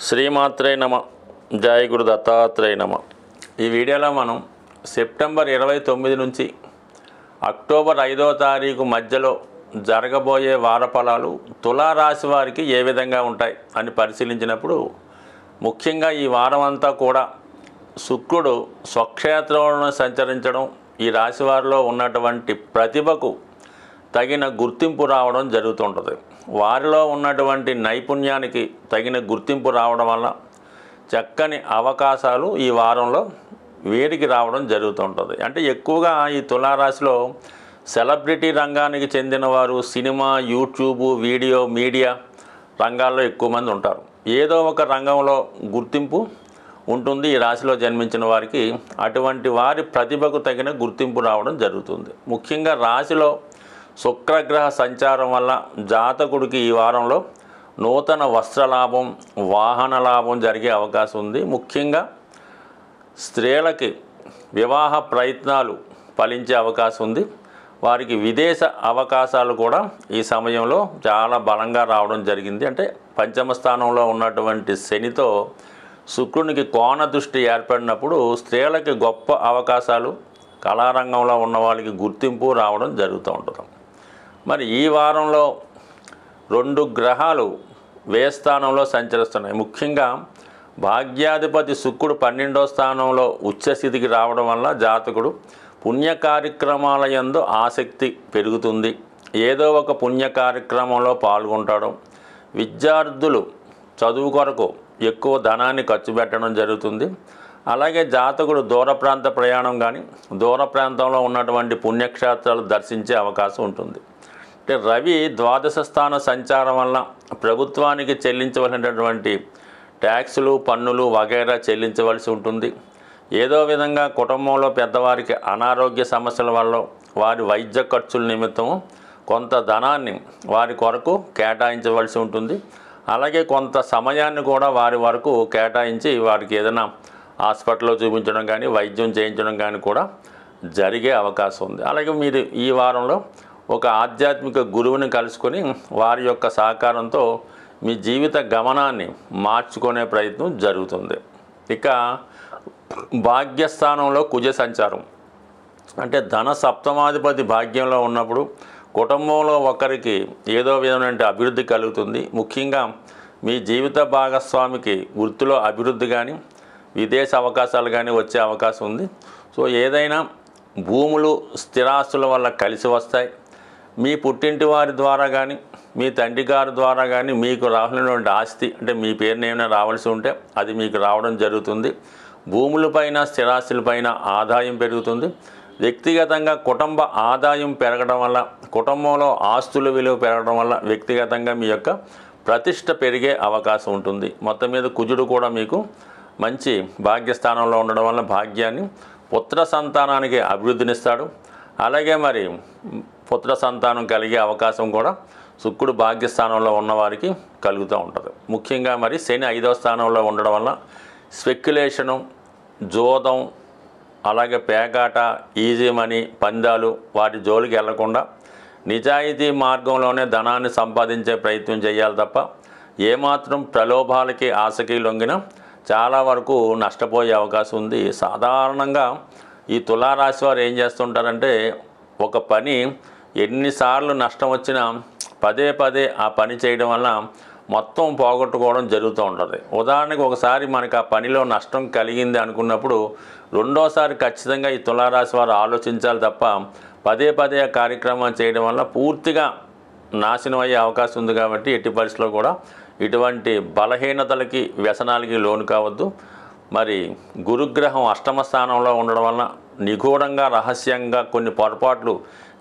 శ్రీమాత్రే నమ. జయ గురు దత్తాత్రేయ నమ. ఈ వీడియోలో మనం సెప్టెంబర్ 29 నుంచి అక్టోబర్ 5వ తారీఖు మధ్యలో జరగబోయే వారఫలాలు తులారాశి వారికి ఏ విధంగా ఉంటాయి అని పరిశీలించినప్పుడు, ముఖ్యంగా ఈ వారం అంతా కూడా శుక్రుడు స్వక్షేత్రంలో సంచరించడం ఈ రాశి వారిలో ఉన్నటువంటి ప్రతిభకు తగిన గుర్తింపు రావడం జరుగుతుంటుంది. వారిలో ఉన్నటువంటి నైపుణ్యానికి తగిన గుర్తింపు రావడం వల్ల చక్కని అవకాశాలు ఈ వారంలో వీరికి రావడం జరుగుతుంటుంది. అంటే ఎక్కువగా ఈ తులారాశిలో సెలబ్రిటీ రంగానికి చెందిన వారు సినిమా, యూట్యూబ్, వీడియో, మీడియా రంగాల్లో ఎక్కువ మంది ఉంటారు. ఏదో ఒక రంగంలో గుర్తింపు ఉంటుంది ఈ రాశిలో జన్మించిన వారికి. అటువంటి వారి ప్రతిభకు తగిన గుర్తింపు రావడం జరుగుతుంది. ముఖ్యంగా రాశిలో శుక్రగ్రహ సంచారం వల్ల జాతకుడికి ఈ వారంలో నూతన వస్త్రలాభం, వాహన లాభం జరిగే అవకాశం ఉంది. ముఖ్యంగా స్త్రీలకి వివాహ ప్రయత్నాలు ఫలించే అవకాశం ఉంది. వారికి విదేశ అవకాశాలు కూడా ఈ సమయంలో చాలా బలంగా రావడం జరిగింది. అంటే పంచమ స్థానంలో ఉన్నటువంటి శనితో శుక్రునికి కోణ దృష్టి ఏర్పడినప్పుడు స్త్రీలకి గొప్ప అవకాశాలు, కళారంగంలో ఉన్న వాళ్ళకి గుర్తింపు రావడం జరుగుతూ ఉంటుంది. మరి ఈ వారంలో 2 గ్రహాలు వ్యయ స్థానంలో సంచరిస్తున్నాయి. ముఖ్యంగా భాగ్యాధిపతి శుక్రుడు 12వ స్థానంలో ఉచ్చస్థితికి రావడం వల్ల జాతకుడు పుణ్య కార్యక్రమాల యందు ఆసక్తి పెరుగుతుంది. ఏదో ఒక పుణ్య కార్యక్రమంలో పాల్గొంటాడు. విద్యార్థులు చదువు కొరకు ఎక్కువ ధనాన్ని ఖర్చు పెట్టడం జరుగుతుంది. అలాగే జాతకుడు దూర ప్రాంత ప్రయాణం కానీ, దూర ప్రాంతంలో ఉన్నటువంటి పుణ్యక్షేత్రాలు దర్శించే అవకాశం ఉంటుంది. అంటే రవి ద్వాదశ స్థాన సంచారం వల్ల ప్రభుత్వానికి చెల్లించవలసినటువంటి ట్యాక్సులు, పన్నులు వగైరా చెల్లించవలసి ఉంటుంది. ఏదో విధంగా కుటుంబంలో పెద్దవారికి అనారోగ్య సమస్యల వల్ల వారి వైద్య ఖర్చుల నిమిత్తం కొంత ధనాన్ని వారి కొరకు కేటాయించవలసి ఉంటుంది. అలాగే కొంత సమయాన్ని కూడా వారి వరకు కేటాయించి వారికి ఏదైనా హాస్పిటల్లో చూపించడం కానీ, వైద్యం చేయించడం కానీ కూడా జరిగే అవకాశం ఉంది. అలాగే మీరు ఈ వారంలో ఒక ఆధ్యాత్మిక గురువుని కలుసుకొని వారి యొక్క సహకారంతో మీ జీవిత గమనాన్ని మార్చుకునే ప్రయత్నం జరుగుతుంది. ఇక భాగ్యస్థానంలో కుజ సంచారం, అంటే ధన సప్తమాధిపతి భాగ్యంలో ఉన్నప్పుడు కుటుంబంలో ఒకరికి ఏదో విధమైన అభివృద్ధి కలుగుతుంది. ముఖ్యంగా మీ జీవిత భాగస్వామికి వృత్తిలో అభివృద్ధి కానీ, విదేశ అవకాశాలు కానీ వచ్చే అవకాశం ఉంది. సో ఏదైనా భూములు, స్థిరాస్తుల వల్ల కలిసి వస్తాయి. మీ పుట్టింటి వారి ద్వారా కానీ, మీ తండ్రి గారి ద్వారా కానీ మీకు రావాల్సినటువంటి ఆస్తి, అంటే మీ పేరున ఏమైనా రావాల్సి ఉంటే అది మీకు రావడం జరుగుతుంది. భూములపైన, స్థిరాస్తులపైన ఆదాయం పెరుగుతుంది. వ్యక్తిగతంగా కుటుంబ ఆదాయం పెరగడం వల్ల, కుటుంబంలో ఆస్తుల విలువ పెరగడం వల్ల వ్యక్తిగతంగా మీ యొక్క ప్రతిష్ట పెరిగే అవకాశం ఉంటుంది. మొత్తం మీద కుజుడు కూడా మీకు మంచి భాగ్యస్థానంలో ఉండడం వల్ల భాగ్యాన్ని, పుత్ర సంతానానికి అభివృద్ధినిస్తాడు. అలాగే మరి పుత్ర సంతానం కలిగే అవకాశం కూడా శుక్రుడు భాగ్యస్థానంలో ఉన్నవారికి కలుగుతూ ఉంటుంది. ముఖ్యంగా మరి శని 5వ స్థానంలో ఉండడం వల్ల స్పెక్యులేషను, జోదం, అలాగే పేకాట, ఈజీ మనీ, పందాలు వాటి జోలికి వెళ్లకుండా నిజాయితీ మార్గంలోనే ధనాన్ని సంపాదించే ప్రయత్నం చేయాలి తప్ప ఏమాత్రం ప్రలోభాలకి, ఆశకి లొంగిన చాలా వరకు నష్టపోయే అవకాశం ఉంది. సాధారణంగా ఈ తులారాశి వారు ఏం చేస్తుంటారంటే, ఒక పని ఎన్నిసార్లు నష్టం వచ్చినా పదే పదే ఆ పని చేయడం వల్ల మొత్తం పోగొట్టుకోవడం జరుగుతూ ఉంటుంది. ఉదాహరణకు ఒకసారి మనకు ఆ పనిలో నష్టం కలిగింది అనుకున్నప్పుడు రెండోసారి ఖచ్చితంగా ఈ తులారాశి వారు ఆలోచించాలి తప్ప పదే పదే ఆ కార్యక్రమం చేయడం వల్ల పూర్తిగా నాశనం అయ్యే అవకాశం ఉంది. కాబట్టి ఎట్టి పరిస్థితుల్లో కూడా ఇటువంటి బలహీనతలకి, వ్యసనాలకి లోను కావద్దు. మరి గురుగ్రహం అష్టమ స్థానంలో ఉండడం వలన నిగూఢంగా, రహస్యంగా కొన్ని పొరపాట్లు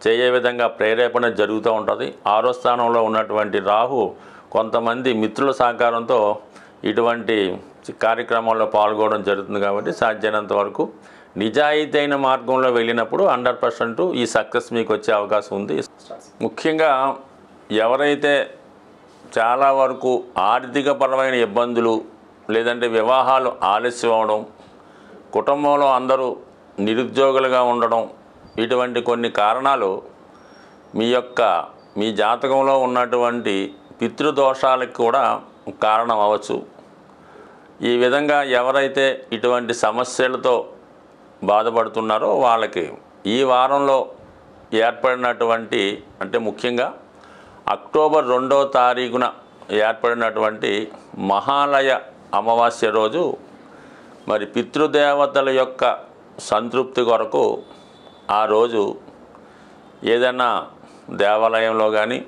చేయే విధంగా ప్రేరేపణ జరుగుతూ ఉంటుంది. 6వ స్థానంలో ఉన్నటువంటి రాహు కొంతమంది మిత్రుల సహకారంతో ఇటువంటి కార్యక్రమాల్లో పాల్గొనడం జరుగుతుంది. కాబట్టి సాధ్యమైనంత వరకు నిజాయితీ అయిన మార్గంలో వెళ్ళినప్పుడు 100% ఈ సక్సెస్ మీకు వచ్చే అవకాశం ఉంది. ముఖ్యంగా ఎవరైతే చాలా వరకు ఆర్థికపరమైన ఇబ్బందులు, లేదంటే వివాహాలు ఆలస్యం అవడం, కుటుంబంలో అందరూ నిరుద్యోగులుగా ఉండడం, ఇటువంటి కొన్ని కారణాలు మీ జాతకంలో ఉన్నటువంటి పితృదోషాలకు కూడా కారణం అవ్వచ్చు. ఈ విధంగా ఎవరైతే ఇటువంటి సమస్యలతో బాధపడుతున్నారో వాళ్ళకి ఈ వారంలో ఏర్పడినటువంటి అంటే ముఖ్యంగా అక్టోబర్ 2వ తారీఖున ఏర్పడినటువంటి మహాలయ అమావాస్య రోజు మరి పితృదేవతల యొక్క సంతృప్తి కొరకు ఆ రోజు ఏదైనా దేవాలయంలో కానీ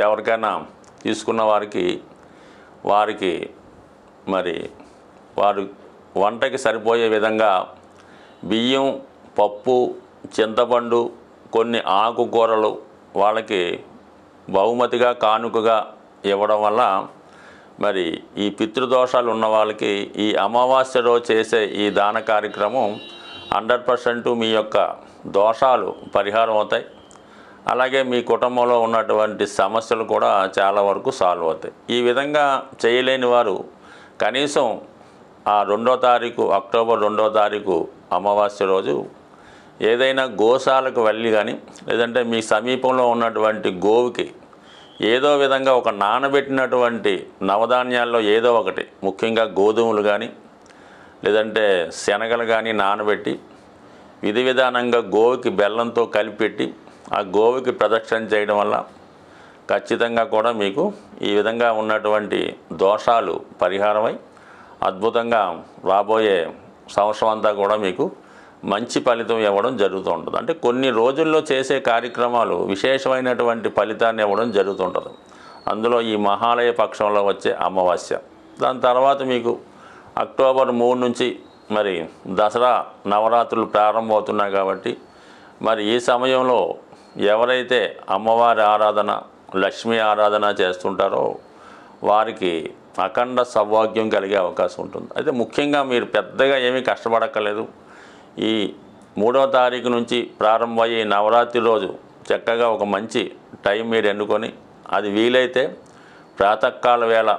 ఎవరికైనా తీసుకున్న వారికి మరి వారు వంటకి సరిపోయే విధంగా బియ్యం, పప్పు, చింతపండు, కొన్ని ఆకుకూరలు వాళ్ళకి బహుమతిగా కానుకగా ఇవ్వడం వల్ల మరి ఈ పితృదోషాలు ఉన్న వాళ్ళకి ఈ అమావాస్య రోజు చేసే ఈ దాన కార్యక్రమం 100% మీ యొక్క దోషాలు పరిహారం అవుతాయి. అలాగే మీ కుటుంబంలో ఉన్నటువంటి సమస్యలు కూడా చాలా వరకు సాల్వ్ అవుతాయి. ఈ విధంగా చేయలేని వారు కనీసం ఆ 2వ తారీఖు అక్టోబర్ 2వ తారీఖు అమావాస్య రోజు ఏదైనా గోశాలకు వెళ్ళి కానీ లేదంటే మీ సమీపంలో ఉన్నటువంటి గోవుకి ఏదో విధంగా ఒక నానబెట్టినటువంటి నవధాన్యాల్లో ఏదో ఒకటి, ముఖ్యంగా గోధుమలు కానీ లేదంటే శనగలు కానీ నానబెట్టి విధి విధానంగా గోవుకి బెల్లంతో కలిపెట్టి ఆ గోవుకి ప్రదక్షిణ చేయడం వల్ల ఖచ్చితంగా కూడా మీకు ఈ విధంగా ఉన్నటువంటి దోషాలు పరిహారమై అద్భుతంగా రాబోయే సంవత్సరం అంతా కూడా మీకు మంచి ఫలితం ఇవ్వడం జరుగుతూ ఉంటుంది. అంటే కొన్ని రోజుల్లో చేసే కార్యక్రమాలు విశేషమైనటువంటి ఫలితాన్ని ఇవ్వడం జరుగుతుంటుంది. అందులో ఈ మహాలయ పక్షంలో వచ్చే అమావాస్య, దాని తర్వాత మీకు అక్టోబర్ 3 నుంచి మరి దసరా నవరాత్రులు ప్రారంభమవుతున్నాయి కాబట్టి మరి ఈ సమయంలో ఎవరైతే అమ్మవారి ఆరాధన, లక్ష్మీ ఆరాధన చేస్తుంటారో వారికి అఖండ సౌభాగ్యం కలిగే అవకాశం ఉంటుంది. అయితే ముఖ్యంగా మీరు పెద్దగా ఏమీ కష్టపడక్కర్లేదు. ఈ 3వ తారీఖు నుంచి ప్రారంభమయ్యే నవరాత్రి రోజు చక్కగా ఒక మంచి టైం మీరు ఎన్నుకొని అది వీలైతే ప్రాతకాల వేళ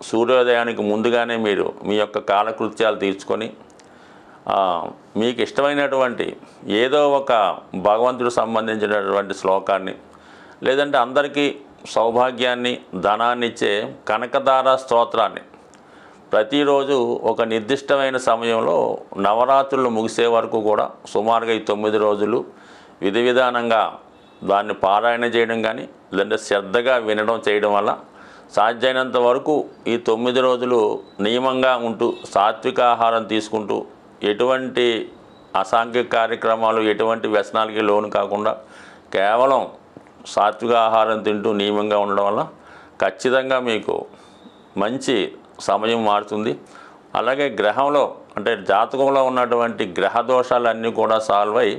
సూర్యోదయానికి ముందుగానే మీరు మీ యొక్క కాలకృత్యాలు తీర్చుకొని మీకు ఇష్టమైనటువంటి ఏదో ఒక భగవంతుడికి సంబంధించినటువంటి శ్లోకాన్ని లేదంటే అందరికీ సౌభాగ్యాన్ని, ధనాన్ని ఇచ్చే కనకదార స్తోత్రాన్ని ప్రతిరోజు ఒక నిర్దిష్టమైన సమయంలో నవరాత్రులు ముగిసే వరకు కూడా సుమారుగా ఈ 9 రోజులు విధి విధానంగా దాన్ని పారాయణ చేయడం కానీ లేదంటే శ్రద్ధగా వినడం చేయడం వల్ల సాధ్యమైనంత వరకు ఈ 9 రోజులు నియమంగా ఉంటూ సాత్విక ఆహారం తీసుకుంటూ ఎటువంటి అసాంఘిక కార్యక్రమాలు, ఎటువంటి వ్యసనాలకి లోను కాకుండా కేవలం సాత్విక ఆహారం తింటూ నియమంగా ఉండడం వల్ల ఖచ్చితంగా మీకు మంచి సమయం మారుతుంది. అలాగే గ్రహంలో అంటే జాతకంలో ఉన్నటువంటి గ్రహ దోషాలన్నీ కూడా సాల్వ్ అయ్యి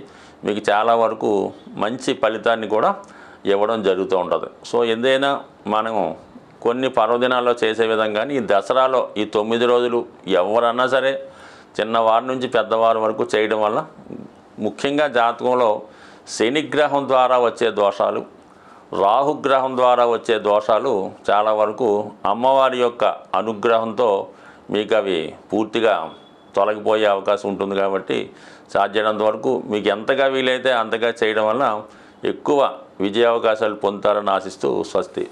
మీకు చాలా వరకు మంచి ఫలితాన్ని కూడా ఇవ్వడం జరుగుతూ ఉంటుంది. సో ఏదైనా మనం కొన్ని పర్వదినాల్లో చేసే విధంగానే ఈ దసరాలో ఈ 9 రోజులు ఎవరన్నా సరే చిన్నవారి నుంచి పెద్దవారి వరకు చేయడం వల్ల ముఖ్యంగా జాతకంలో శనిగ్రహం ద్వారా వచ్చే దోషాలు, రాహుగ్రహం ద్వారా వచ్చే దోషాలు చాలా వరకు అమ్మవారి యొక్క అనుగ్రహంతో మీకు అవి పూర్తిగా తొలగిపోయే అవకాశం ఉంటుంది. కాబట్టి సాధ్యమైనంత వరకు మీకు ఎంతగా వీలైతే అంతగా చేయడం వల్ల ఎక్కువ విజయావకాశాలు పొందుతారని ఆశిస్తూ స్వస్తి.